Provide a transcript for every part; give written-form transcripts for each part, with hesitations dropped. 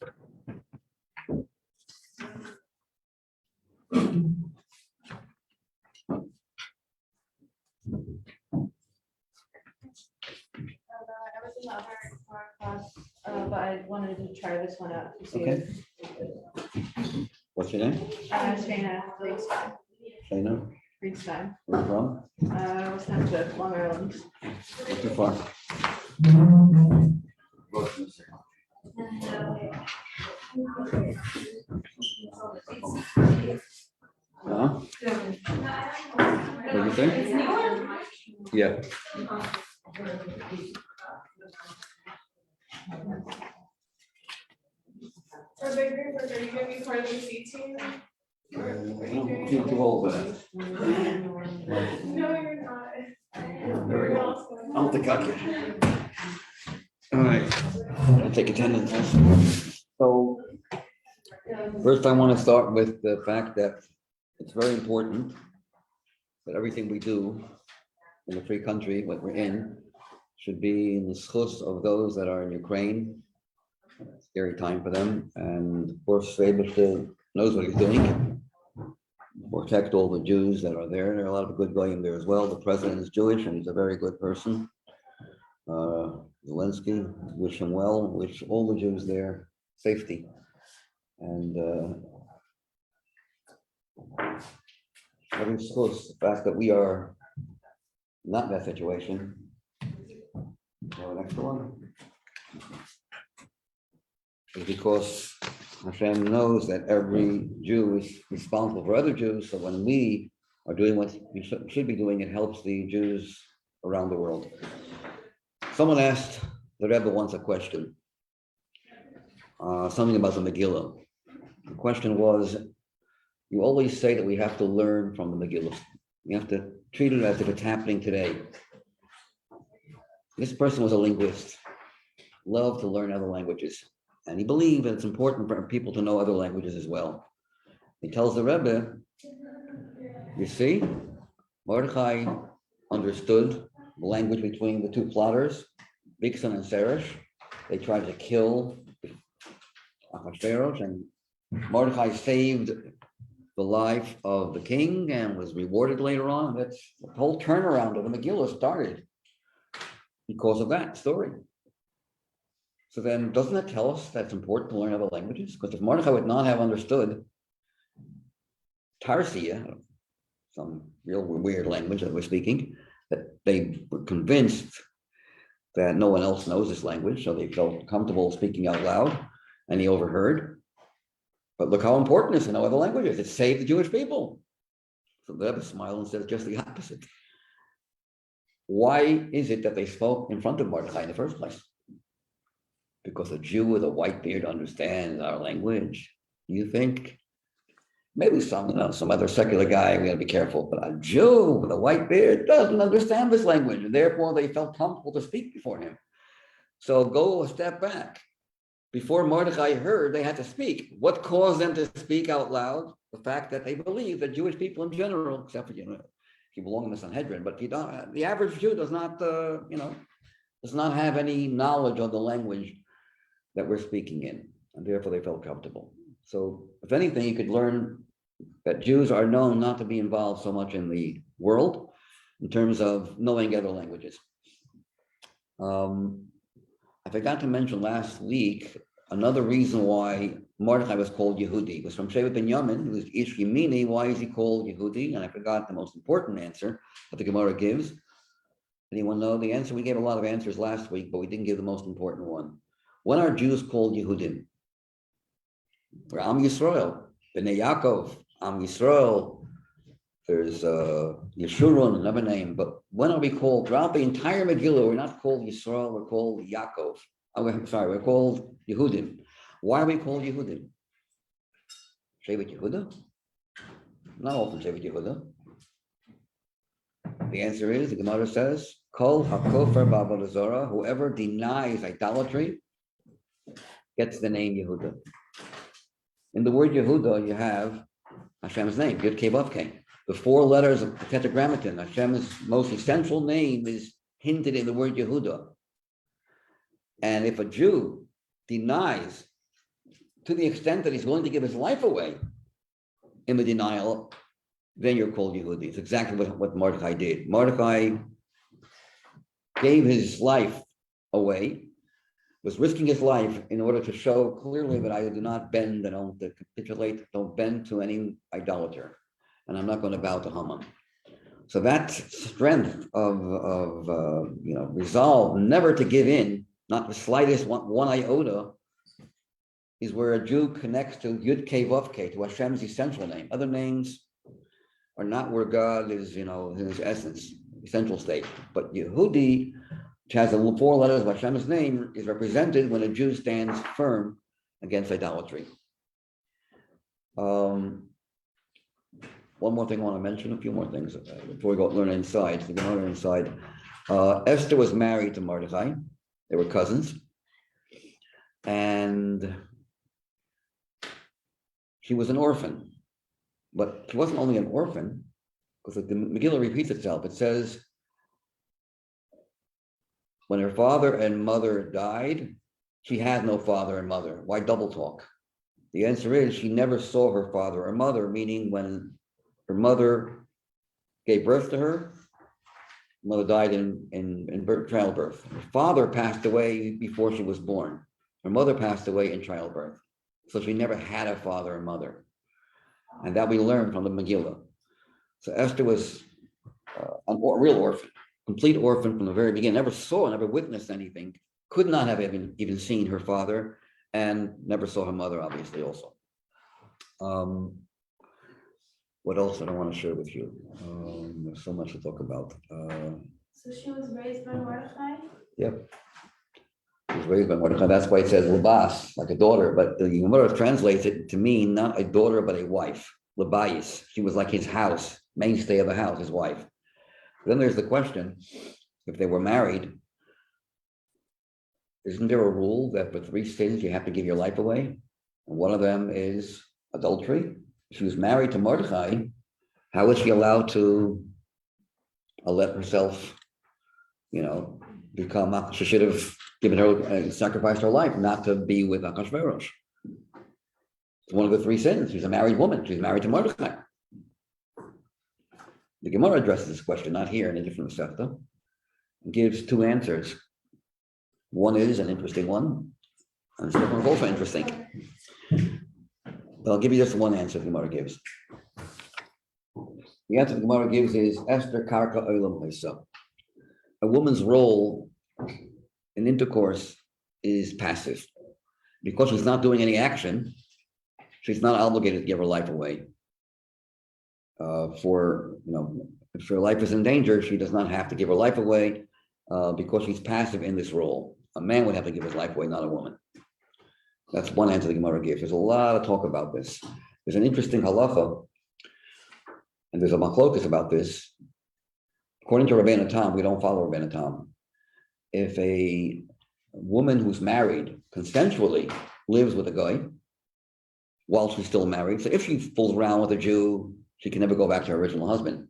I was in the other class, but I wanted to try this one out to see. Okay. What's your name? Shayna Greenstein. Shayna? Greenstein. Where from? Wisconsin, Long Island. Not too far. Huh? What did you say? Yeah. Rabbi Greenberg, are you gonna be part of the C team? I'm too old for that. No, you're not. You're awesome. I don't think I can. All right, I'll take attendance. So first I want to start with the fact that it's very important that everything we do in the free country, what we're in, should be in the schus of those that are in Ukraine. Scary time for them. And of course, Rebbe knows what he's doing. Protect all the Jews that are there. There are a lot of good goyim there as well. The president is Jewish and he's a very good person. Zelensky, wish him well, wish all the Jews there safety. And having schus, the fact that we are not in that situation. The next one. Is because Hashem knows that every Jew is responsible for other Jews. So when we are doing what we should be doing, it helps the Jews around the world. Someone asked the Rebbe once a question, something about the Megillah. The question was, you always say that we have to learn from the Megillah. We have to treat it as if it's happening today. This person was a linguist, loved to learn other languages. And he believed that it's important for people to know other languages as well. He tells the Rebbe, you see, Mordechai understood the language between the two plotters, Bigson and Seresh. They tried to kill Achashverosh, and Mordechai saved the life of the king and was rewarded later on. That's the whole turnaround of the Megillah started because of that story. So then, doesn't that tell us that it's important to learn other languages? Because if Mordechai would not have understood Tarsiya, some real weird language that we're speaking, that they were convinced that no one else knows this language, so they felt comfortable speaking out loud, and he overheard. But look how important it is to know other languages. It saved the Jewish people. So the Rebbe smiled and said just the opposite. Why is it that they spoke in front of Mordechai in the first place? Because a Jew with a white beard understands our language. You think maybe some other secular guy, we gotta be careful, but a Jew with a white beard doesn't understand this language, and therefore they felt comfortable to speak before him. So go a step back. Before Mordechai heard, they had to speak. What caused them to speak out loud? The fact that they believe that Jewish people in general, except for, if you belong in the Sanhedrin, but if you don't, the average Jew does not, does not have any knowledge of the language that we're speaking in, and therefore they felt comfortable. So if anything, you could learn that Jews are known not to be involved so much in the world in terms of knowing other languages. I forgot to mention last week, another reason why Mordechai was called Yehudi was from Shevet Binyamin, who is Ish Yemini. Why is he called Yehudi? And I forgot the most important answer that the Gemara gives. Anyone know the answer? We gave a lot of answers last week, but we didn't give the most important one. When are Jews called Yehudim? We're Am Yisrael, Bnei Yaakov, Am Yisrael. There's Yeshurun, another name. But when are we called? Throughout the entire Megillah, we're not called Yisrael, we're called Yaakov. We're called Yehudim. Why are we called Yehudim? Shevet Yehuda? Not all from Shevet Yehuda. The answer is, the Gemara says, Kol HaKofer Ba'avodah Zarah, whoever denies idolatry, gets the name Yehuda. In the word Yehuda, you have Hashem's name, Yud Kei Vav Kei. The four letters of the Tetragrammaton, Hashem's most essential name is hinted in the word Yehuda. And if a Jew denies to the extent that he's willing to give his life away in the denial, then you're called Yehudi. It's exactly what Mordechai did. Mordechai gave his life away, was risking his life in order to show clearly that I do not bend, I don't capitulate, don't bend to any idolater, and I'm not going to bow to Haman. So that strength of resolve never to give in, not the slightest one iota, is where a Jew connects to Yud Kei Vav Kei, to Hashem's essential name. Other names are not where God is, in his essence, essential state. But Yehudi, which has the 4 letters of Hashem's name, is represented when a Jew stands firm against idolatry. One more thing I want to mention, a few more things before we go learn inside. So we can learn inside. Esther was married to Mordechai. They were cousins. And she was an orphan. But she wasn't only an orphan, because the Megillah repeats itself. It says, when her father and mother died, she had no father and mother. Why double talk? The answer is she never saw her father or mother, meaning when her mother gave birth to her, mother died in childbirth. Her father passed away before she was born. Her mother passed away in childbirth. So she never had a father and mother. And that we learn from the Megillah. So Esther was a real orphan, complete orphan from the very beginning, never saw, never witnessed anything, could not have even seen her father, and never saw her mother, obviously, also. What else did I want to share with you? There's so much to talk about. So she was raised by Mordechai? Yep. She was raised by Mordechai. That's why it says Labas, like a daughter, but the Gemara translates it to mean not a daughter, but a wife. Labayis. She was like his house, mainstay of the house, his wife. Then there's the question, if they were married, isn't there a rule that for 3 sins you have to give your life away? And one of them is adultery. She was married to Mordechai. How was she allowed to let herself, become? She should have given her, sacrificed her life not to be with Achashverosh. It's one of the 3 sins. She's a married woman. She's married to Mordechai. The Gemara addresses this question, not here, in a different Masechta, and gives 2 answers. One is an interesting one, and the second one is also interesting. But I'll give you just one answer the Gemara gives. The answer the Gemara gives is Esther Karka Olam Hisa. A woman's role in intercourse is passive. Because she's not doing any action, she's not obligated to give her life away. If her life is in danger, she does not have to give her life away because she's passive in this role. A man would have to give his life away, not a woman. That's one answer the Gemara gives. There's a lot of talk about this. There's an interesting halacha, and there's a machlokas about this. According to Rabbeinu Tam, we don't follow Rabbeinu Tam. If a woman who's married consensually lives with a guy while she's still married, so if she fools around with a Jew, she can never go back to her original husband.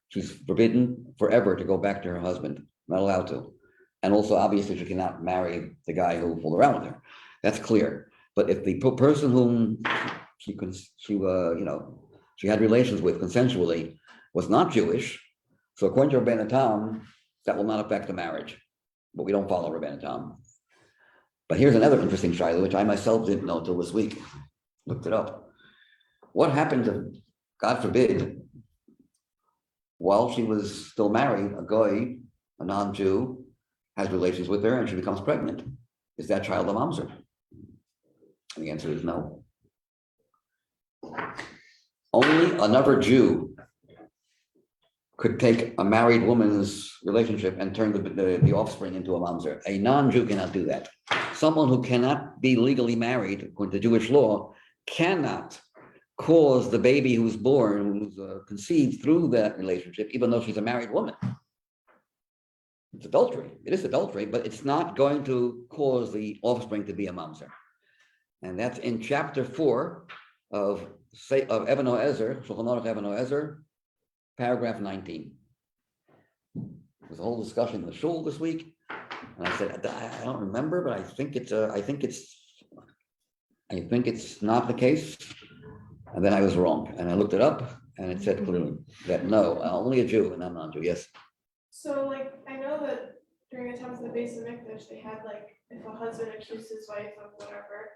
She's forbidden forever to go back to her husband, not allowed to. And also, obviously, she cannot marry the guy who fooled around with her. That's clear. But if the person whom she had relations with consensually was not Jewish, so according to Rabbeinu Tam, that will not affect the marriage. But we don't follow Rabbeinu Tam. But here's another interesting shayla, which I myself didn't know until this week. Looked it up. What happened to, God forbid, while she was still married, a guy, a non-Jew, has relations with her and she becomes pregnant? Is that child a mamzer? And the answer is no. Only another Jew could take a married woman's relationship and turn the offspring into a mamzer. A non-Jew cannot do that. Someone who cannot be legally married, according to Jewish law, cannot cause the baby who's born, who's conceived through that relationship, even though she's a married woman. It's adultery. It is adultery, but it's not going to cause the offspring to be a mamzer. And that's in chapter 4 of Even Ezer, Shulchan Aruch Even Ezer, paragraph 19. There's a whole discussion in the shul this week, and I said I don't remember, but I think it's I think it's not the case. And then I was wrong. And I looked it up and it said clearly that no, only a Jew and not non-Jew. Yes. So like, I know that during the times of the base of Mikdash, they had like, if a husband accused his wife of whatever,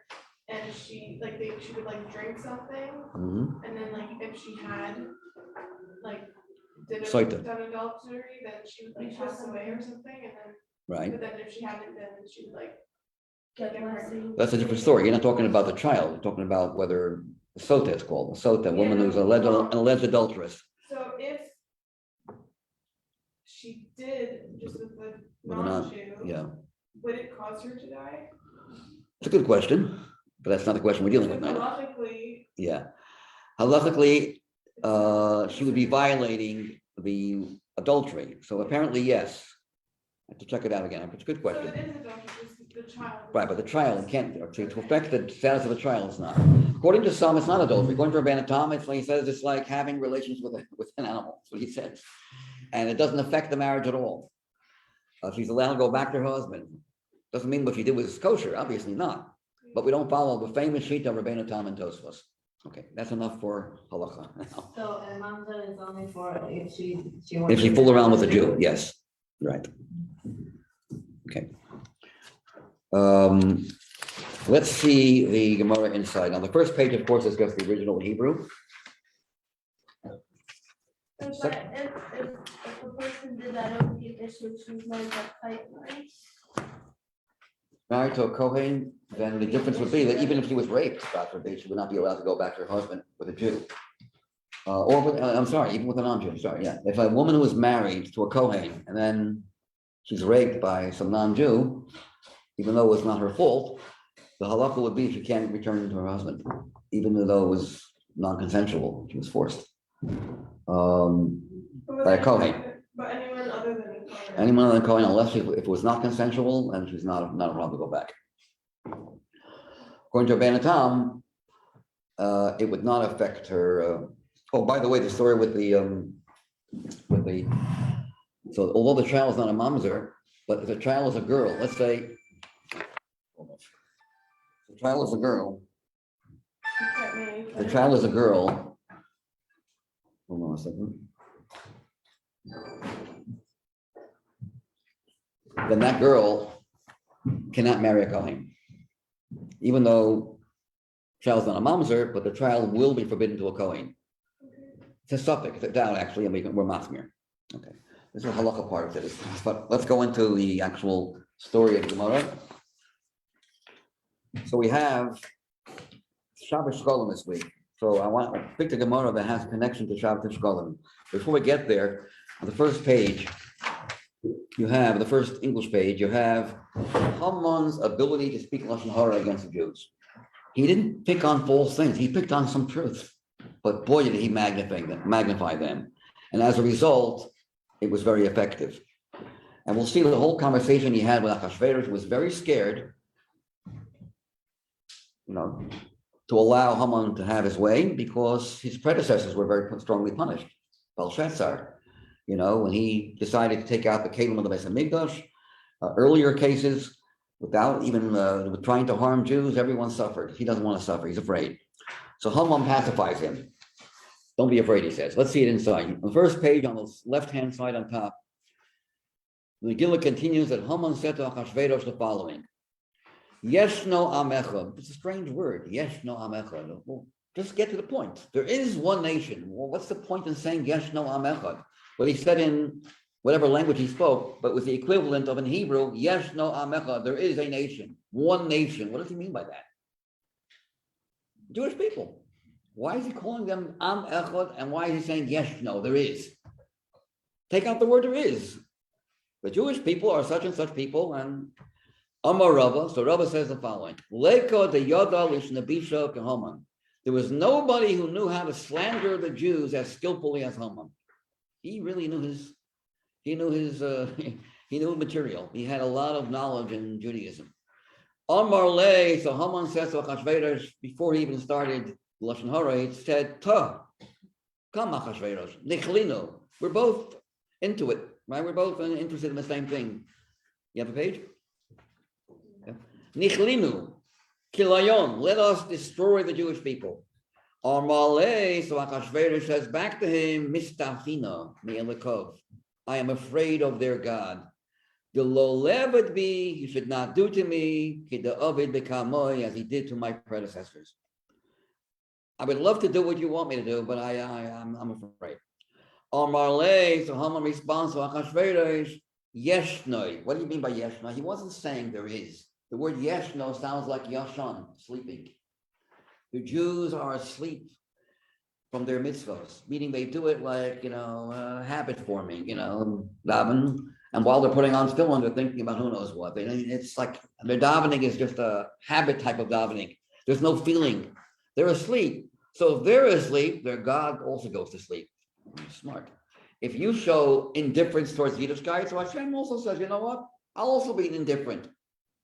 and she would like drink something, Mhm. and then like, if she had, like, Soita. done adultery, then she would like pass away or something, and then, Right. but then if she hadn't, then she would like. Get get blessing. That's a different story. You're not talking about the child. You're talking about whether the sota it's called, the sota, woman who's an alleged adulteress. So if she did just with the With a non- non-Jew, Yeah, would it cause her to die? it's a good question, but that's not the question we're dealing with Because now. halachically, Yeah. Halachically, she would be violating the adultery. So apparently, yes. I have to check it out again, but it's a good so question. it is adultery, just the child. Right, but the child can't, to affect the status of the child, it's not. According to some, it's not adultery. According to Rabbi Tom, it's like he says, it's like having relations with an animal. That's what he says. And it doesn't affect the marriage at all. She's allowed to go back to her husband. Doesn't mean what she did was kosher, obviously not. But we don't follow the famous sheet of Rabbi Tom and Tosfos. Okay, that's enough for halacha. So a mamzer is only for if she If she fooled around with a Jew, yes, right. Okay. Let's see the Gemara inside. Now, the first page, of course, is just the original Hebrew. If a person did that over the issue, she's like a tight line. Married to a Kohen, then the difference would be that even if she was raped, God forbid, she would not be allowed to go back to her husband with a Jew. Or with, I'm sorry, even with a non-Jew, sorry, yeah. If a woman who was married to a Kohen and then she's raped by some non-Jew, even though it's not her fault, the halakha would be she can't return to her husband, even though it was non-consensual, she was forced. By a Kohen. But anyone other than a Kohen. Anyone other than Kohen, unless if it was not consensual, and she's not allowed to go back. According to Rabbeinu Tam, it would not affect her. Oh, by the way, the story with the so although the child is not a mamzer, but if the child is a girl, let's say the child is a girl. The child is a girl. Hold on a second. Then that girl cannot marry a Kohen. Even though the child's not a mamzer, but the child will be forbidden to a Kohen. It's a suffix, it's a doubt actually, and we're masmir. Okay, this is a halacha part of this. But let's go into the actual story of Gemara. So we have Shabbat Shkolim this week. So I want to pick the Gemara that has a connection to Shabbat Shkolim. Before we get there, on the first page, you have the first English page, you have Haman's ability to speak Lashon Hara against the Jews. He didn't pick on false things, he picked on some truth. But boy, did he magnify them. And as a result, it was very effective. And we'll see the whole conversation he had with Achashverosh was very scared, to allow Haman to have his way because his predecessors were very strongly punished. Belshazzar, when he decided to take out the Kalim of the Beis Hamikdash, earlier cases, without even trying to harm Jews, everyone suffered. He doesn't want to suffer, he's afraid. So Haman pacifies him. Don't be afraid, he says. Let's see it inside. On the first page, on the left-hand side on top, the Megillah continues that Haman said to Achashverosh the following: Yeshno amecha. It's a strange word. Yeshno amecha. Well, just get to the point. There is one nation. Well, what's the point in saying Yeshno amecha? Well, he said in whatever language he spoke, but with the equivalent of in Hebrew, Yeshno amecha. There is a nation. One nation. What does he mean by that? Jewish people. Why is he calling them Am Echad, and why is he saying Yeshno? There is. Take out the word there is. The Jewish people are such and such people, and Amar Rava, so Rava says the following: Leko de Yoda Lishnabisha Kehaman. There was nobody who knew how to slander the Jews as skillfully as Haman. He really knew he knew material. He had a lot of knowledge in Judaism. Amar Le, so Haman says to Achashverosh before he even started Lashon Hara, he said, "Ta, come Achashverosh, nichlinu." We're both into it, right? We're both interested in the same thing. You have a page? Nichlinu, Kilayon, let us destroy the Jewish people. Armale, so Achashverosh says back to him, Mistafina, Me'elikov. I am afraid of their God. The lo levad be, you should not do to me, Kida Ovid Bekamoy, as he did to my predecessors. I would love to do what you want me to do, but I'm afraid. Armale, so Haman responds to Achashverosh, Yeshnoi. What do you mean by Yeshnoi? He wasn't saying there is. The word Yeshno sounds like Yashan, sleeping. The Jews are asleep from their mitzvahs, meaning they do it like, habit forming, daven. And while they're putting on tefillin, they're thinking about who knows what. It's like their davening is just a habit type of davening. There's no feeling. They're asleep. So if they're asleep, their God also goes to sleep. Smart. If you show indifference towards Yiddishkeit, so Hashem also says, you know what? I'll also be indifferent.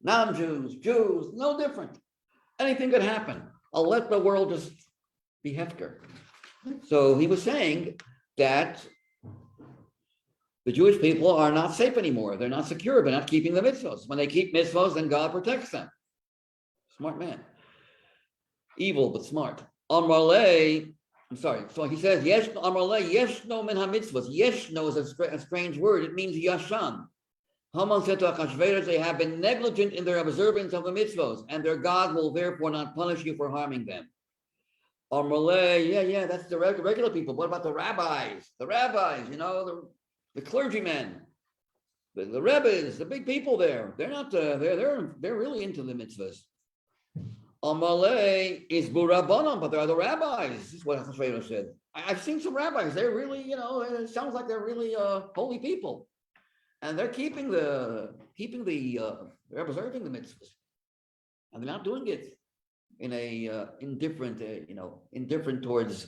Non-Jews, Jews, no different. Anything could happen. I'll let the world just be hefker. So he was saying that the Jewish people are not safe anymore. They're not secure. They're not keeping the mitzvahs. When they keep mitzvahs, then God protects them. Smart man. Evil, but smart. Amarle, I'm sorry. So he says, yes, Amarle, yeshno min ha-mitzvahs. Yeshno is a strange word. It means yashan. Haman said to Achashverosh, they have been negligent in their observance of the mitzvahs, and their God will therefore not punish you for harming them. Amarle, that's the regular people. What about the rabbis? The rabbis, the clergymen, the rebbes, the big people there. They're not. They're really into the mitzvahs. Amarle is burabanan, but there are the rabbis. This is what Achashverosh said. I've seen some rabbis. They're really, it sounds like they're really holy people. And they're they're observing the mitzvahs, and they're not doing it in a indifferent towards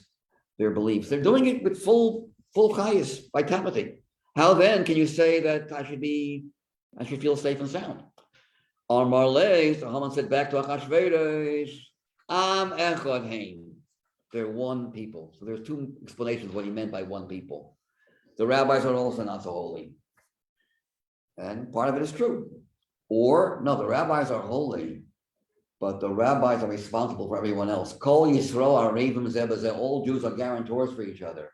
their beliefs. They're doing it with full chayis, vitality. How then can you say that I should feel safe and sound? On Marley, so Haman said back to Achashverosh, Am echad heim. They're one people. So there's two explanations of what he meant by one people. The rabbis are also not so holy. And part of it is true. Or, no, the rabbis are holy, but the rabbis are responsible for everyone else. Kol Yisrael Arevim Zeh B'Zeh. All Jews are guarantors for each other.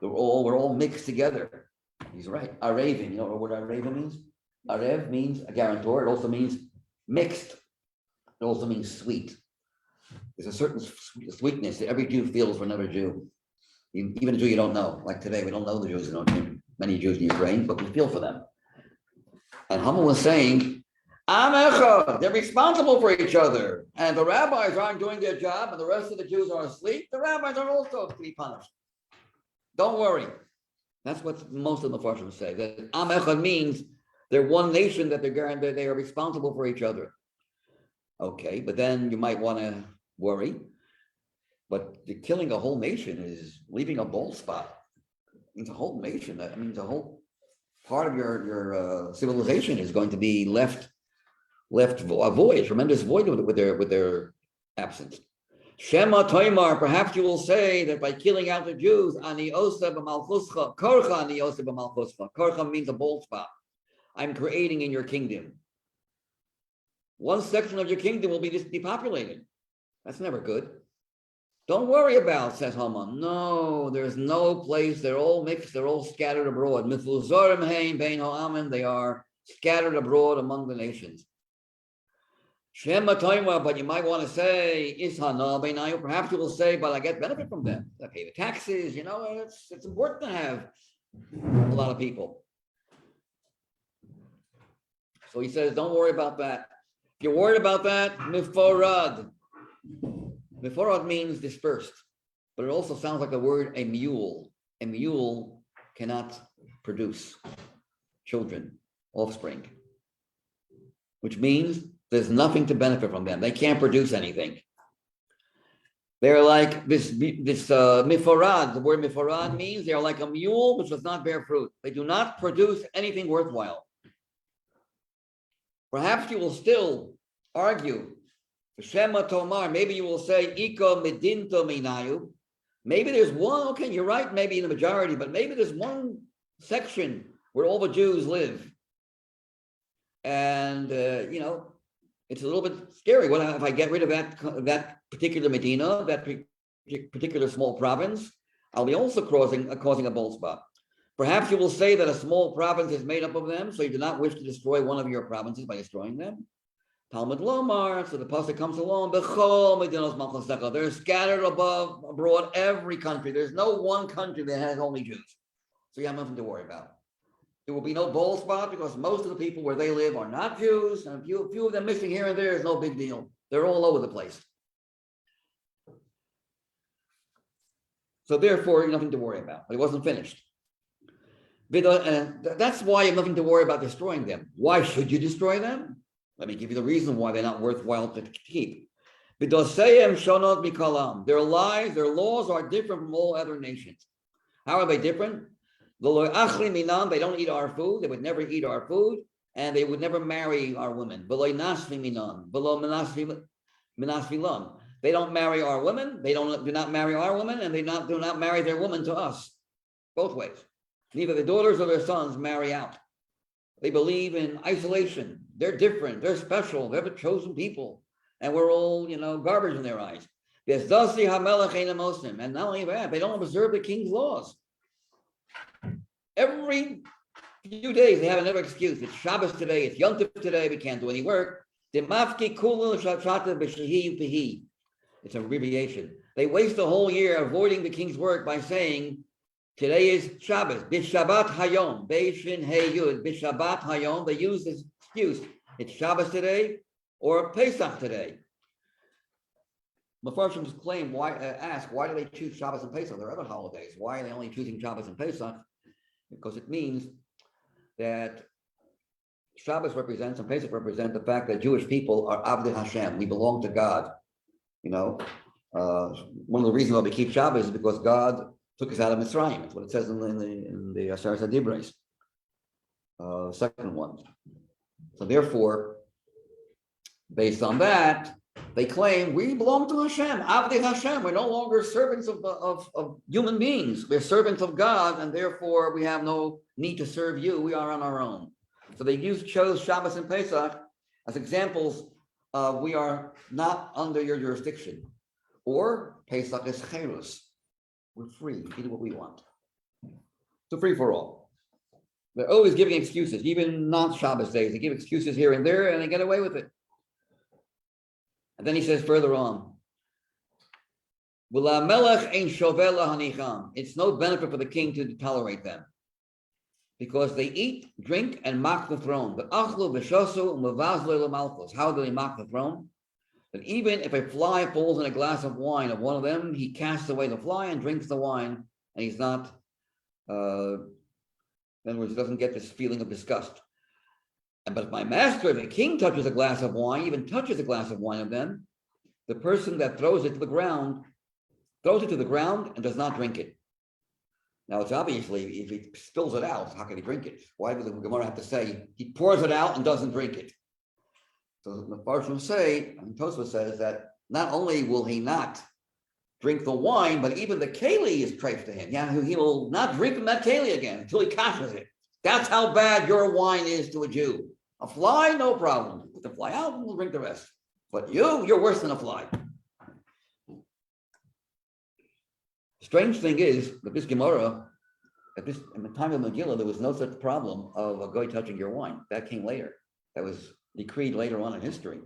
We're all mixed together. He's right. Arevim, you know what Arevim means? Arev means a guarantor. It also means mixed. It also means sweet. There's a certain sweetness that every Jew feels for another Jew. Even a Jew you don't know. Like today, we don't know the Jews. Many Jews in Ukraine, but we feel for them. And Haman was saying, Am echad, they're responsible for each other. And the rabbis aren't doing their job, and the rest of the Jews are asleep. The rabbis are also to be punished. Don't worry. That's what most of the Farshim say. That Am echad means they're one nation, that they are responsible for each other. Okay, but then you might want to worry. But killing a whole nation is leaving a bald spot. It means a whole nation. That means a whole part of your civilization is going to be left a void, tremendous void with their absence. Shema Toimar, perhaps you will say that by killing out the Jews, Ani Osa b'malchuscha, Korcha Ani Osa b'malchuscha. Korcha means a bald spot. I'm creating in your kingdom. One section of your kingdom will be depopulated. That's never good. Don't worry about, says Haman. No, there's no place. They're all mixed. They're all scattered abroad. Mifuzorim heim bein ha'amin. They are scattered abroad among the nations. Shema toima, but you might want to say, Ishana beinayu. Perhaps you will say, but I get benefit from them. I pay the taxes. It's important to have a lot of people. So he says, don't worry about that. If you're worried about that, miforad. Miforad means dispersed, but it also sounds like the word a mule. A mule cannot produce children, offspring, which means there's nothing to benefit from them. They can't produce anything. They're like this miforad. The word miforad means they're like a mule which does not bear fruit. They do not produce anything worthwhile. Perhaps you will still argue, Shema Tomar, maybe you will say, Iko medinto minayu. Maybe there's one, okay, you're right, maybe in the majority, but maybe there's one section where all the Jews live. And, it's a little bit scary. What if I get rid of that particular Medina, that particular small province? I'll be also causing a bald spot. Perhaps you will say that a small province is made up of them, so you do not wish to destroy one of your provinces by destroying them. Talmud Lomar, so the pasuk comes along, Bechol Medinos Malchus. They're scattered abroad every country. There's no one country that has only Jews. So you have nothing to worry about. There will be no bald spot because most of the people where they live are not Jews, and a few of them missing here and there is no big deal. They're all over the place. So therefore, nothing to worry about. But it wasn't finished. That's why you have nothing to worry about destroying them. Why should you destroy them? Let me give you the reason why they're not worthwhile to keep. Their lives, their laws are different from all other nations. How are they different? They don't eat our food. They would never eat our food, and they would never marry our women. They don't marry our women. They do not marry our women, and do not marry their women to us. Both ways. Neither the daughters or their sons marry out. They believe in isolation. They're different. They're special. They're the chosen people, and we're all, garbage in their eyes. And not only that, they don't observe the king's laws. Every few days, they have another excuse. It's Shabbos today. It's Yom Tov today. We can't do any work. It's an abbreviation. They waste the whole year avoiding the king's work by saying, today is Shabbos. Bishabbat Hayom. Beishin Hey Yud. Bishabbat Hayom. They use this excuse. It's Shabbos today or Pesach today. Mepharshim claim, ask, why do they choose Shabbos and Pesach? There are other holidays. Why are they only choosing Shabbos and Pesach? Because it means that Shabbos represents and Pesach represent the fact that Jewish people are Avdei Hashem. We belong to God. One of the reasons why we keep Shabbos is because God took us out of Mitzrayim. That's what it says in the Aseret HaDibros, second one. So therefore, based on that, they claim we belong to Hashem, Avdei Hashem. We're no longer servants of human beings. We're servants of God, and therefore we have no need to serve you. We are on our own. So they chose Shabbos and Pesach as examples of we are not under your jurisdiction. Or Pesach is Cherus. We're free. We can do what we want. So free for all. They're always giving excuses, even not Shabbos days. They give excuses here and there, and they get away with it. And then he says further on, it's no benefit for the king to tolerate them, because they eat, drink, and mock the throne. But how do they mock the throne? That even if a fly falls in a glass of wine of one of them, he casts away the fly and drinks the wine, and he's not, in other words, he doesn't get this feeling of disgust. But if my master, if a king touches a glass of wine, even touches a glass of wine of them, the person that throws it to the ground and does not drink it. Now, it's obviously, if he spills it out, how can he drink it? Why would the Gemara have to say he pours it out and doesn't drink it? So the Mepharshim say, and Tosfos says that not only will he not drink the wine, but even the keli is traced to him. Yeah, he will not drink from that keli again until he kashes it. That's how bad your wine is to a Jew. A fly, no problem. Put the fly out and we'll drink the rest. But you're worse than a fly. The strange thing is that this Gemara, in the time of Megillah, there was no such problem of a guy touching your wine. That came later. That was decreed later on in history.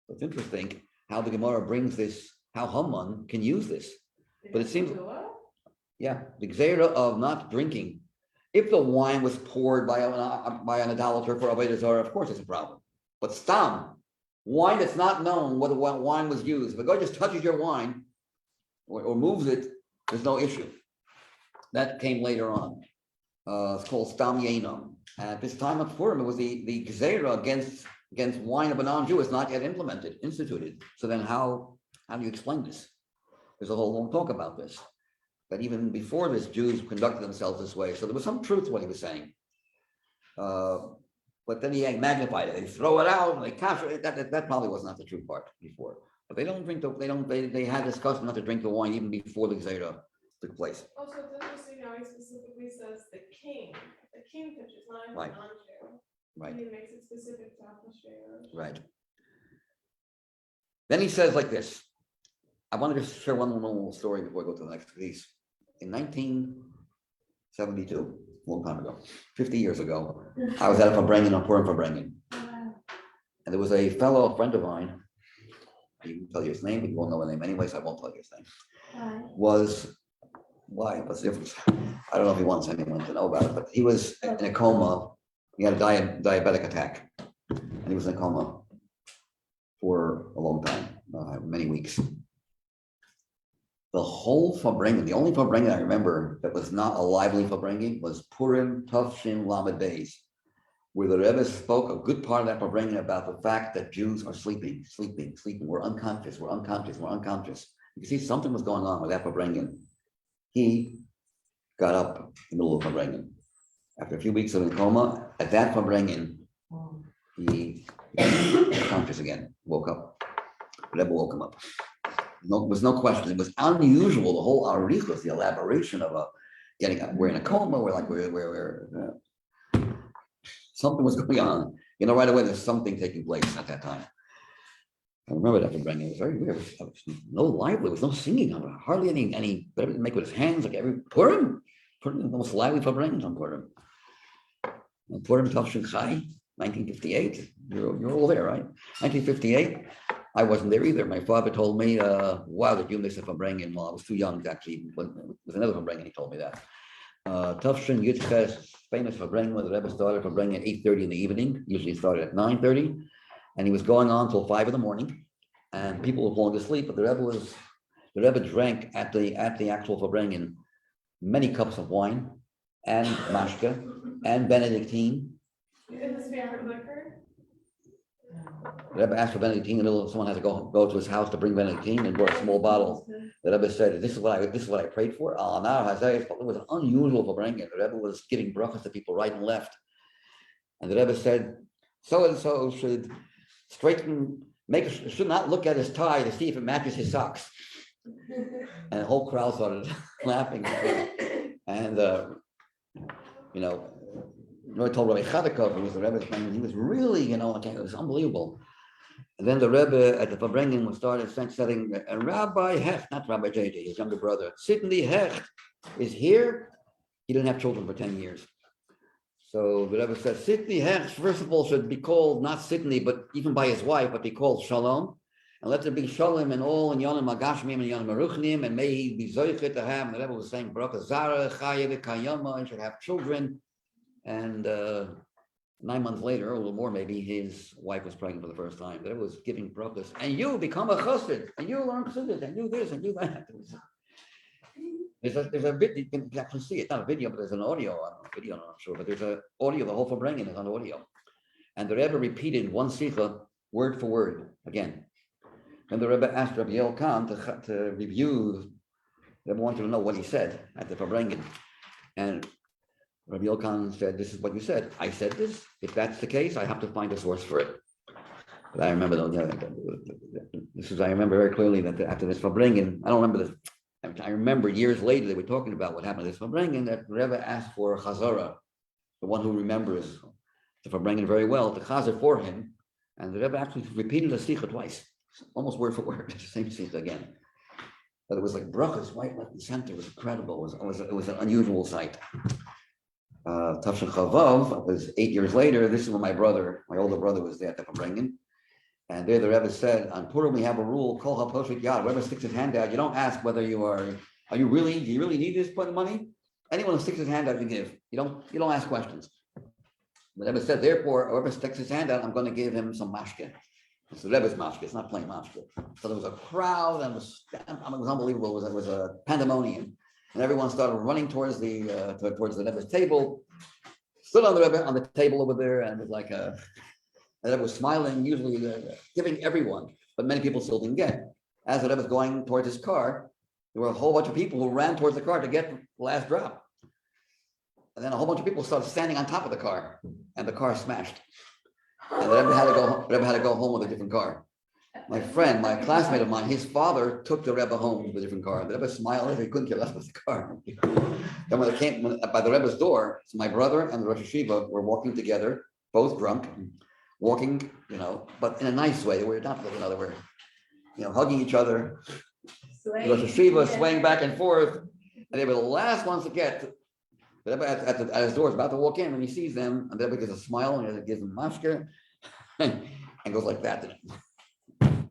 So it's interesting how the Gemara brings this, how Haman can use this. But it seems, the Gzeira of not drinking. If the wine was poured by an idolater for Avodah Zarah, of course it's a problem. But stam, wine that's not known whether wine was used, if a guy just touches your wine or moves it, there's no issue. That came later on. It's called stam yenam. At this time of Purim, it was the Gzeira against wine of a non-Jew is not yet instituted. So then how do you explain this? There's a whole long talk about this. That even before this, Jews conducted themselves this way. So there was some truth to what he was saying. But then he magnified it. They throw it out and they capture it. That probably was not the true part before. But they don't drink they had this custom not to drink the wine even before the Gzeira took place. Also, it's interesting how he specifically says the king touches, not even Right. non-Jew. Right. He makes it specific to Ahasuerus. Right. Then he says like this. I want to just share one little story before I go to the next piece. In 1972, a long time ago, 50 years ago, I was at a Farbrengen on Purim Farbrengen. And there was a fellow, a friend of mine, I can tell you his name, but you won't know the name anyway, so I won't tell you his name. Why? What's the difference? I don't know if he wants anyone to know about it, but he was in a coma. He had a diabetic attack, and he was in a coma for a long time, many weeks. The whole Farbrengen, the only Farbrengen I remember that was not a lively Farbrengen was Purim Tavshin Lamed Beis, where the Rebbe spoke a good part of that Farbrengen about the fact that Jews are sleeping. We're unconscious. You can see something was going on with that Farbrengen. He got up in the middle of Farbrengen. After a few weeks of in coma, at that Farbrengen, he was conscious again, woke up. The Rebbe woke him up. No, there was no question. It was unusual. The whole arichos, the elaboration of we're in a coma. We're something was going on. Right away there's something taking place at that time. I remember that from Brennan. It was very weird. There was no lively. There was no singing. Hardly any. But everything make with his hands like every Purim. Almost lively for Brennan on Purim. Purim Tavshin Chai, 1958. You're all there, right? 1958. I wasn't there either. My father told me, wow, that you missed it from Brennan. Well, I was too young to actually, it was another from Brennan, he told me that. Tavshin Yitzchak, famous for Brennan, when the Rebbe started from Brennan at 8:30 in the evening, usually started at 9:30, and he was going on till 5 in the morning, and people were falling asleep, but the Rebbe drank at the actual Farbrengen many cups of wine, and mashka, and Benedictine. Is his favorite liquor? The Rebbe asked for Benedictine, and someone had to go to his house to bring Benedictine, and brought a small bottle. The Rebbe said, "This is what I prayed for." It was unusual for Farbrengen. The Rebbe was giving brachas to people right and left, and the Rebbe said, "So and so should should not look at his tie to see if it matches his socks." And the whole crowd started laughing. And I told Rabbi Chadakov, who was the Rebbe's friend, he was really, it was unbelievable. And then the Rebbe at the Farbrengen started saying, Rabbi Hecht, not Rabbi JJ, his younger brother, Sidney Hecht is here. He didn't have children for 10 years. So the Rebbe said, Sidney Hecht, first of all, should be called not Sidney, but even by his wife, but be called Shalom. And let there be Shalom and all, and Yonim Magashmim and Yonim Aruchnim, and may he be Zoichet to have. And the Rebbe was saying, Baruch Zara, Chayev, Kayama, and should have children. And 9 months later, or a little more maybe, his wife was pregnant for the first time. But it was giving brachas, and you become a chassid, and you learn chassidus, and do this and do that. There's a bit, you can actually see it, not a video, but there's an audio. I don't know, video, I'm not sure, but there's an audio, the whole Farbrengen is on audio. And the Rebbe repeated one sikha, word for word, again. And the Rebbe asked Rabbi Yoel Khan to review, the Rebbe wanted to know what he said at the Farbrengen. And Rabbi Yoel Khan said, this is what you said. I said this. If that's the case, I have to find a source for it. But I remember, I remember very clearly that after this Farbrengen, I don't remember this. I remember years later they were talking about what happened at this Farbrengen, that Rebbe asked for Chazara, the one who remembers the Farbrengen very well, to Chazer for him. And the Rebbe actually repeated the Sikha twice, almost word for word, the same Sikha again. But it was like brachas right left and center. It was incredible. It was an unusual sight. Tavshin Chavav was 8 years later. This is when my older brother was there at the Farbrengen. And there the Rebbe said, on Purim we have a rule, Kol HaPoshek Yad. Whoever sticks his hand out, you don't ask whether do you really need this money? Anyone who sticks his hand out, you give. You don't ask questions. The Rebbe said, therefore, whoever sticks his hand out, I'm going to give him some mashke. It's the Rebbe's mashke, it's not plain mashke. So there was a crowd, and it was unbelievable. It was a pandemonium. And everyone started running towards the Rebbe's table, stood on the table over there, and it was like the Rebbe was smiling, usually giving everyone, but many people still didn't get. As the Rebbe was going towards his car, there were a whole bunch of people who ran towards the car to get the last drop. And then a whole bunch of people started standing on top of the car, and the car smashed. And the Rebbe had to go home with a different car. My friend, my classmate of mine, his father took the Rebbe home with a different car. The Rebbe smiled, he couldn't care less about the car. Then when they came by the Rebbe's door, so my brother and the Rosh Hashiva were walking together, both drunk, walking, but in a nice way. They were not, hugging each other. Sway. Because the Shiva Yeah. swaying back and forth, and they were the last ones to get. But at his door, is about to walk in, when he sees them, and everybody gives a smile, and he gives them mashka, and goes like that to them.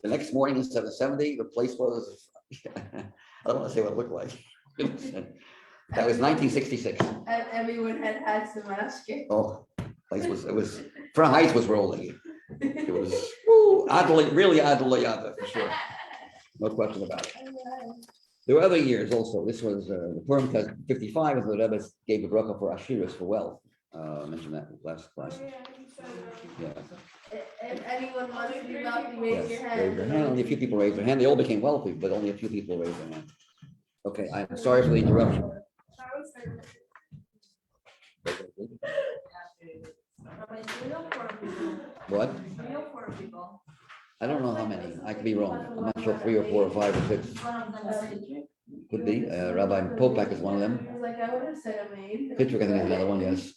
The next morning, instead of 70, the place was, I don't want to say what it looked like. That was 1966. Everyone had some asking. Oh, it was, Front Heights was rolling. It was, really Adar, for sure. No question about it. There were other years also. This was the Purim test 55, as the Rebbe gave a bracha for Ashiras for wealth. I mentioned that last class. Yeah. If anyone wants to be wealthy, Yes, raise your hand. raise their hand. Only a few people raised their hand. They all became wealthy, but only a few people raised their hand. Okay, I'm sorry for the interruption. What? I don't know how many. I could be wrong. I'm not sure, 3 or 4 or 5 or 6. Could be. Rabbi Popak is one of them. I was like, I would have said a maid. Pitchwick, I think, is another one. Yes.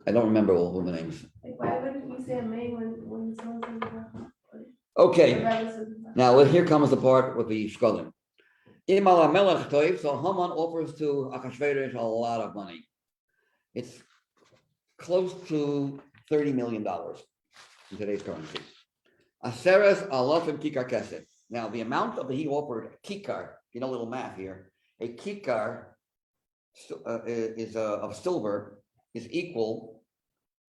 I don't remember all of the names. Like, why wouldn't you say a maid when someone's Okay. Now, here comes the part with the shkolim. Imal HaMelech Toiv, so Haman offers to Achashverosh a lot of money. It's close to $30 million in today's currency. Aseres alafim kikar kesef. Now, the amount that he offered, kikar, a little math here, a kikar is of silver is equal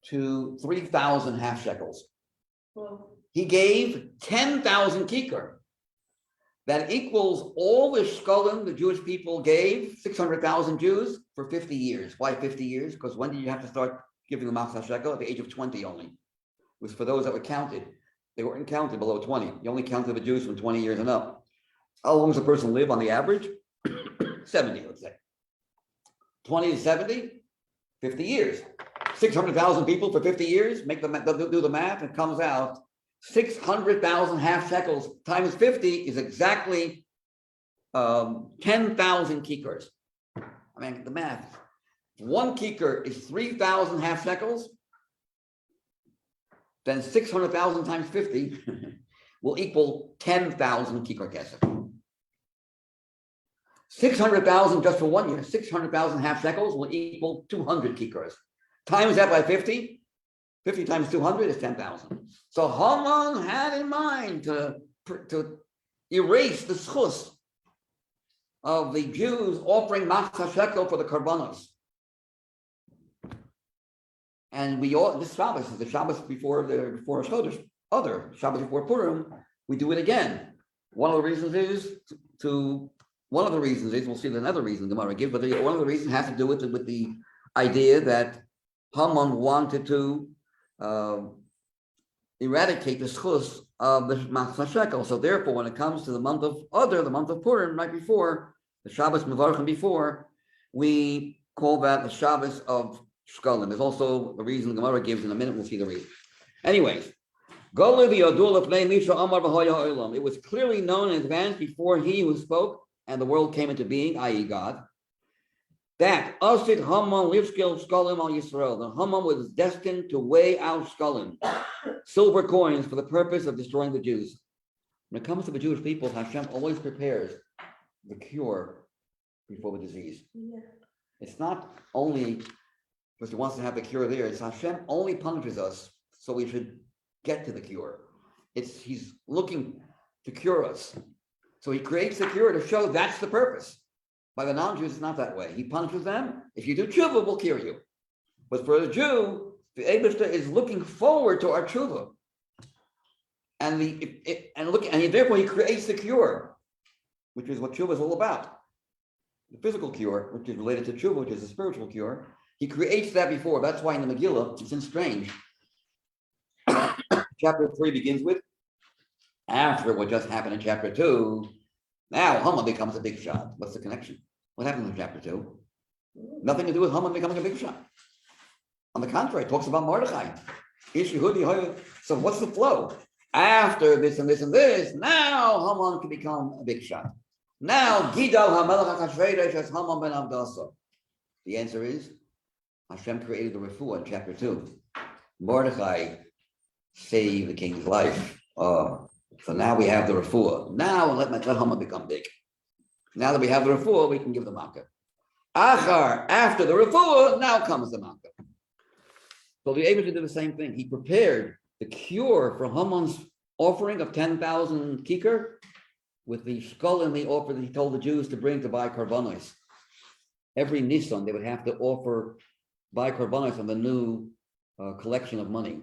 to 3,000 half shekels. Well, He gave 10,000 kikar. That equals all the shkolim the Jewish people gave, 600,000 Jews, for 50 years. Why 50 years? Because when did you have to start giving the Machzah shekel? At the age of 20 only. It was for those that were counted. They weren't counted below 20. You only counted the Jews from 20 years and up. How long does a person live on the average? 70, let's say. 20 to 70, 50 years. 600,000 people for 50 years, do the math, it comes out 600,000 half shekels times 50 is exactly 10,000 kikars. I mean, the math. One kikar is 3,000 half shekels, then 600,000 times 50 will equal 10,000 kikar kesef. 600,000 just for 1 year, 600,000 half shekels will equal 200 kikars. Times that by 50, 50 times 200 is 10,000. So Haman had in mind to erase the schus of the Jews offering Machzah shekel for the karbanos. And this Shabbos is the Shabbos before Chodesh, other Shabbos before Purim, we do it again. One of the reasons is, we'll see another reason Gemara give, but one of the reasons has to do with the idea that Haman wanted to eradicate the schus of the Machzah shekel. So therefore, when it comes to the month of Adar, the month of Purim, right before, the Shabbos Mevarchim before, we call that the Shabbos of Shkolim. There's also a reason the Gemara gives in a minute, we'll see the reason. Anyways, it was clearly known in advance before he who spoke and the world came into being, i.e. God, that Asid Haman Livskil Shkolim al Yisrael, the Haman was destined to weigh out Shkolim, silver coins, for the purpose of destroying the Jews. When it comes to the Jewish people, Hashem always prepares the cure before the disease. yeah. It's not only because he wants to have the cure there, it's Hashem only punishes us so we should get to the cure. He's looking to cure us. So he creates the cure to show that's the purpose. By the non-Jews, it's not that way. He punishes them. If you do tshuva, we'll cure you. But for the Jew, the Eibishter is looking forward to our tshuva. And therefore he creates the cure, which is what tshuva is all about. The physical cure, which is related to tshuva, which is a spiritual cure. He creates that before. That's why in the Megillah, it's strange. Chapter 3 begins with, after what just happened in chapter 2, now Haman becomes a big shot. What's the connection? What happened in chapter 2? Nothing to do with Haman becoming a big shot. On the contrary, it talks about Mordechai. So what's the flow? After this and this and this, now Haman can become a big shot. Now Gidal HaMelech HaKashverosh as Haman ben Abdasa. The answer is, Hashem created the refuah in chapter 2. Mordechai saved the king's life. So now we have the refuah. Now let Haman become big. Now that we have the refuah, we can give the makkah. Achar, after the refuah, now comes the makkah. So the Abishai did the same thing. He prepared the cure for Haman's offering of 10,000 kikar with the skull in the offer that he told the Jews to bring to buy karbanos. Every Nisan, they would have to buy karbanos on the new collection of money.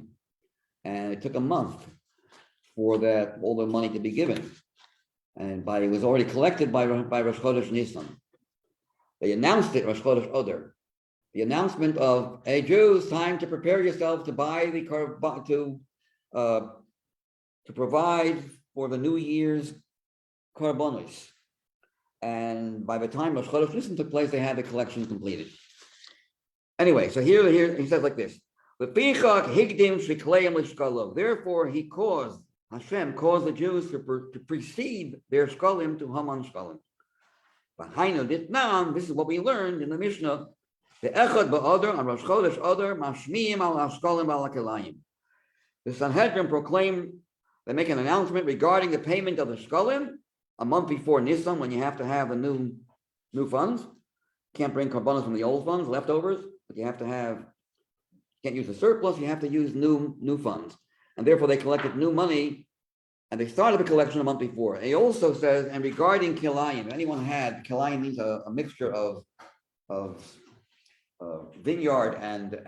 And it took a month for that, all the money to be given. And it was already collected by Rosh Chodesh Nisan. They announced it, Rosh Chodesh Adar. The announcement of, hey Jews, time to prepare yourselves to buy to provide for the New Year's karbanos. And by the time Rosh Chodesh Nisan took place, they had the collection completed. Anyway, so here he says like this: therefore, Hashem caused the Jews to precede their shkalim to Haman's shkalim. This is what we learned in the Mishnah. The Echad ba'Adar on Rosh Chodesh Adar mashmiim al hashkalim al hakelayim. The Sanhedrin proclaim, they make an announcement regarding the payment of the shkalim a month before Nisan, when you have to have the new funds. Can't bring karbanos from the old funds, leftovers, but you have to have. Can't use the surplus. You have to use new funds, and therefore they collected new money, and they started the collection a month before. He also says, and regarding kilayim, anyone had kilayim means a mixture of vineyard and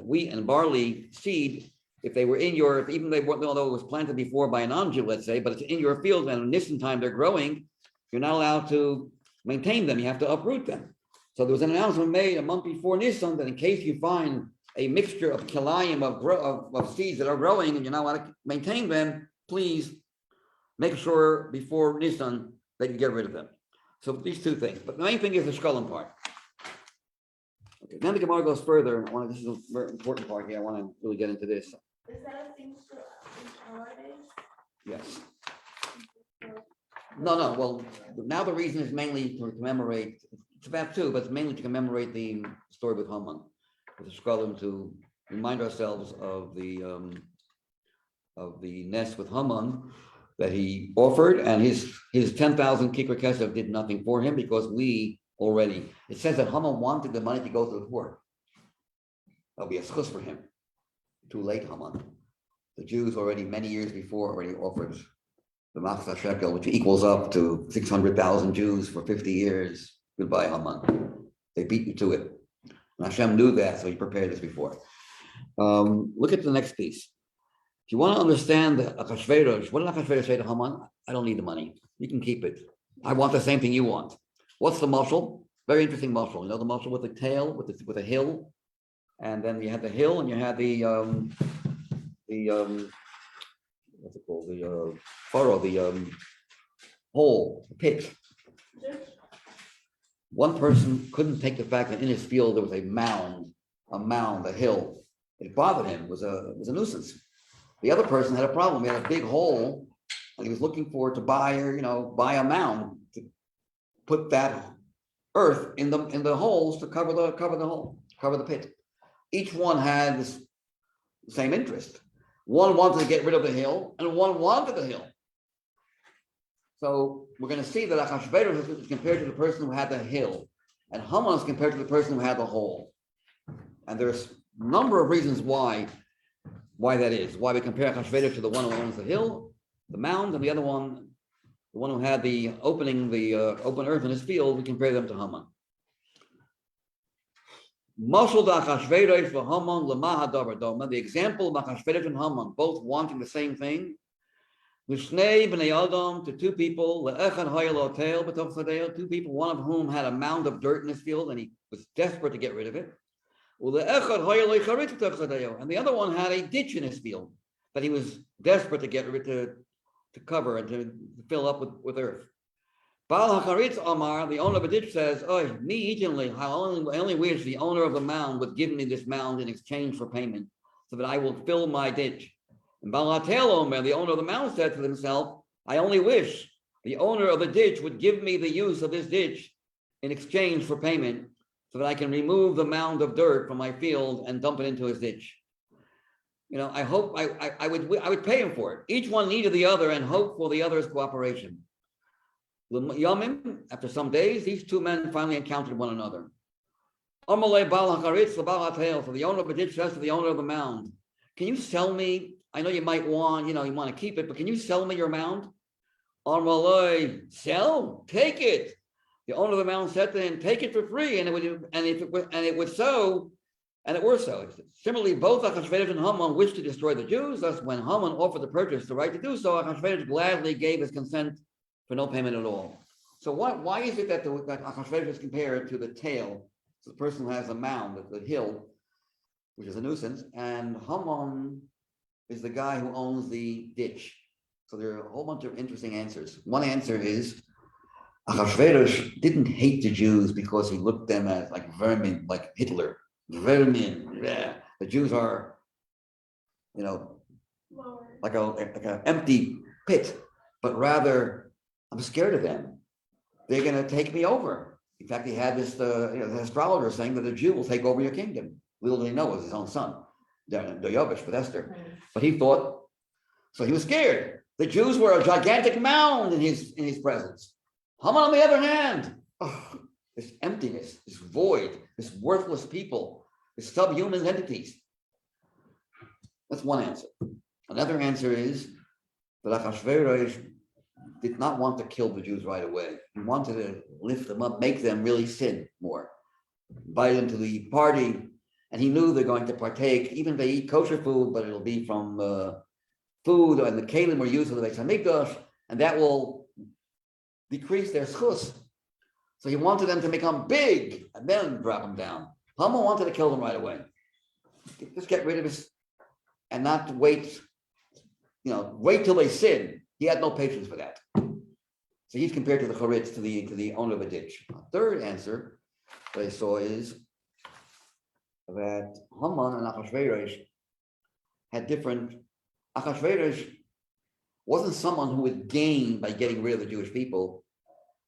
wheat and barley seed. If they were in your, even although it was planted before by a non-Jew, let's say, but it's in your field and in Nisan time they're growing, you're not allowed to maintain them. You have to uproot them. So there was an announcement made a month before Nisan that in case you find a mixture of kilayim of seeds that are growing and you not want to maintain them, please make sure before Nisan that you get rid of them. So these two things. But the main thing is the shkalim part. Okay, then the Gemara goes further. This is a very important part here. I want to really get into this. Is that a thing for holidays? Yes. No. Well, now the reason is mainly to commemorate. It's about two, but it's mainly to commemorate the story with Haman, with the shkalim, to remind ourselves of the nest with Haman that he offered, and his 10,000 kikar kesef did nothing for him because it says that Haman wanted the money to go to the poor. That'll be a schus for him. Too late, Haman. The Jews already many years before already offered the machzah shekel, which equals up to 600,000 Jews for 50 years. Goodbye, Haman. They beat you to it. And Hashem knew that, so he prepared this before. Look at the next piece. If you want to understand Achashverosh, what did Achashverosh say to Haman? I don't need the money. You can keep it. I want the same thing you want. What's the mashal? Very interesting mashal. You know the mashal with the tail, with a hill, and then you had the hill, and you had the what's it called? The furrow, the hole, the pit. One person couldn't take the fact that in his field there was a mound, a hill. It bothered him. It was a nuisance. The other person had a problem. He had a big hole, and he was looking to buy a mound to put that earth in the holes to cover the hole, cover the pit. Each one had the same interest. One wanted to get rid of the hill, and one wanted the hill. So we're going to see that Achashverosh is compared to the person who had the hill, and Haman is compared to the person who had the hole. And there's a number of reasons why that is. Why we compare Achashverosh to the one who owns the hill, the mound, and the other one, the one who had the open earth in his field, we compare them to Haman. The example of Achashverosh and Haman, both wanting the same thing, to two people, one of whom had a mound of dirt in his field and he was desperate to get rid of it. And the other one had a ditch in his field that he was desperate to get rid of, to cover and to fill up with earth. Baal HaCharitz Amar, the owner of a ditch, says, I only wish the owner of the mound would give me this mound in exchange for payment so that I will fill my ditch. And Baal HaTel Omer, the owner of the mound, said to himself, I only wish the owner of the ditch would give me the use of this ditch in exchange for payment so that I can remove the mound of dirt from my field and dump it into his ditch. I hope I would pay him for it. Each one needed the other and hope for the other's cooperation. Yomim, after some days, these two men finally encountered one another. Amalei Bal HaCharitz Lebal HaTeil, so the owner of the ditch says to the owner of the mound, can you sell me? I know you might want, you want to keep it, but can you sell me your mound? Amalei, sell? Take it. The owner of the mound said to him, take it for free, and it were so. Similarly, both Achashverosh and Haman wished to destroy the Jews. Thus, when Haman offered the purchase the right to do so, Achashverosh gladly gave his consent for no payment at all. So why is it that Achashverosh is compared to the tail? So the person who has a mound, the hill, which is a nuisance, and Haman is the guy who owns the ditch. So there are a whole bunch of interesting answers. One answer is Achashverosh didn't hate the Jews because he looked them as like vermin, like Hitler. Vermin, yeah. The Jews are, like an empty pit, but rather I'm scared of them. They're going to take me over. In fact, he had this the astrologer saying that a Jew will take over your kingdom. Little did he know it was his own son, the Yovish with Esther. But he thought, so he was scared. The Jews were a gigantic mound in his presence. Haman, on the other hand, this emptiness, this void, this worthless people, this subhuman entities. That's one answer. Another answer is that Achashverosh did not want to kill the Jews right away. He wanted to lift them up, make them really sin more, invite them to the party, and he knew they're going to partake, even if they eat kosher food, but it'll be from food, and the kalim were used for the Beis Hamikdash, and that will decrease their schus. So he wanted them to become big and then drop them down. Haman wanted to kill them right away. Just get rid of this and not wait, wait till they sin. He had no patience for that. So he's compared to the charitz, to the owner of a ditch. A third answer that I saw is that Haman and Achashverosh had different. Achashverosh wasn't someone who would gain by getting rid of the Jewish people.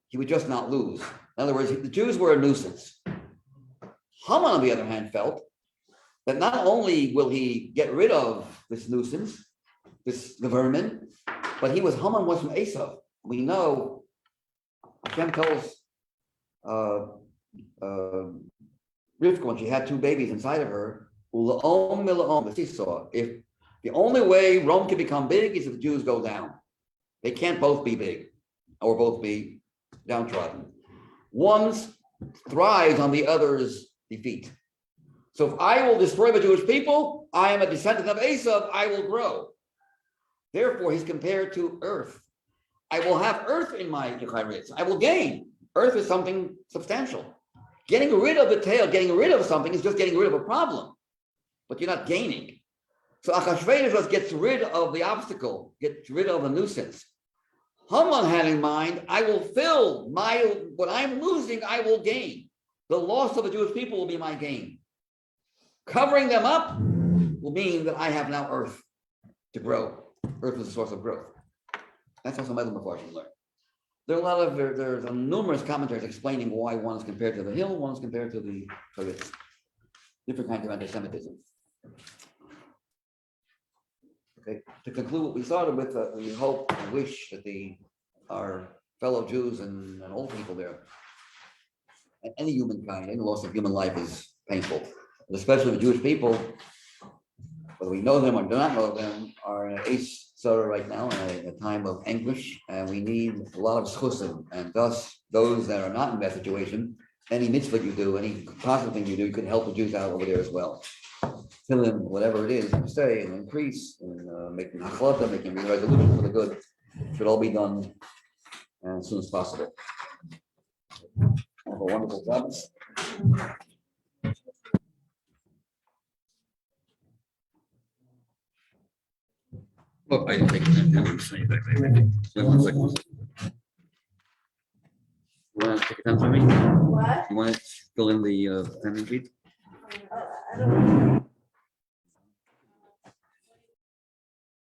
He would just not lose. In other words, the Jews were a nuisance. Haman, on the other hand, felt that not only will he get rid of this nuisance, the vermin, but Haman was from Esau. We know Hashem tells Rivka when she had two babies inside of her, if the only way Rome can become big is if the Jews go down. They can't both be big or both be downtrodden. One thrives on the other's defeat. So if I will destroy the Jewish people, I am a descendant of Esau, I will grow. Therefore, he's compared to earth. I will have earth in my charitz. I will gain. Earth is something substantial. Getting rid of the tail, getting rid of something is just getting rid of a problem, but you're not gaining. So Achashverosh just gets rid of the obstacle, gets rid of the nuisance. Haman had in mind, I will fill what I'm losing, I will gain. The loss of the Jewish people will be my gain. Covering them up will mean that I have now earth to grow. Earth is a source of growth. That's how some other Mepharshim learn. There's numerous commentaries explaining why one is compared to the hill, one is compared to the different kinds of anti-Semitism. Okay, to conclude what we started with, we hope and wish that our fellow Jews and all people there, and any humankind, any loss of human life is painful, but especially the Jewish people, whether we know them or do not know them, are in an ace right now, in a time of anguish, and we need a lot of schusim, and thus those that are not in that situation, any mitzvah you do, any positive thing you do, you can help the Jews out over there as well. Fill in whatever it is you say and increase and making achlata, making resolution for the good, should all be done as soon as possible. Have a wonderful Shabbos. Oh, I didn't take it. Wait 1 second. You want to take it down for me? What? You want to fill in the attendance sheet? I don't know.